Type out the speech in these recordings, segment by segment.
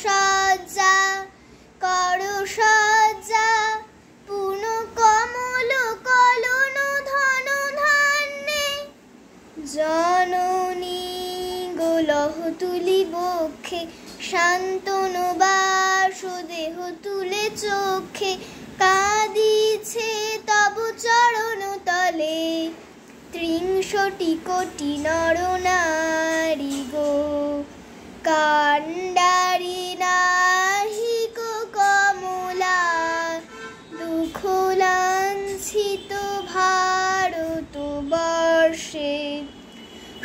সজ্জা করো সজ্জা পুন কমল কলন ধন ধান্যে জননী গোলহ তুলি বক্ষে শান্তনু বাসুদেহ তুলে চোখে কাঁদিছে তব চরণ তলে ৩০০ কোটি নর নারী গো কাণ্ডারি নাহিক কমলা দুঃখ লাঞ্ছিত ভারতবর্ষে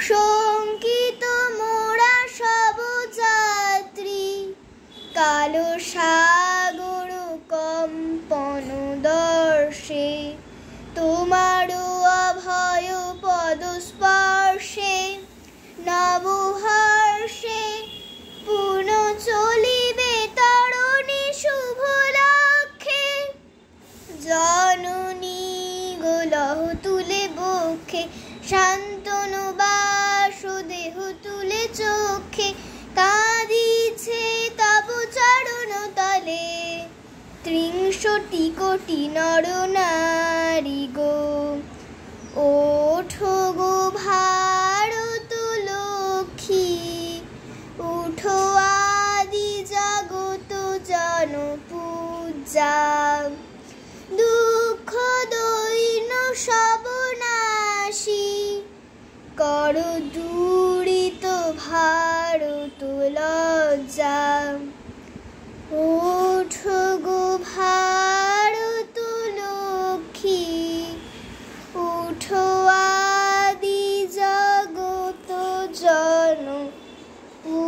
শঙ্কিত মোরা সব যাত্রী কালো সাগর কম্পন দর্শে তোমারও অভয় পদস্পর্শে নবহর্ষে পূর্ণ চলিবে তরণী শুভ লক্ষ্যে জননী গোলহ তুলে বক্ষে শান্তনু বাসুদেহ তুলে চোখে কাঁদিছে তব চরণ তলে ৬০০ কোটি নর নারী গো ওঠো গো ভারত লক্ষ্মী উঠো আদি জগত জনপূজা দুঃখ দৈন্য সব নাশী করো দূরিত ভারত লজ্জা ওঠো গো ভারত লক্ষ্মী উঠো আদি জগত জনপূজা।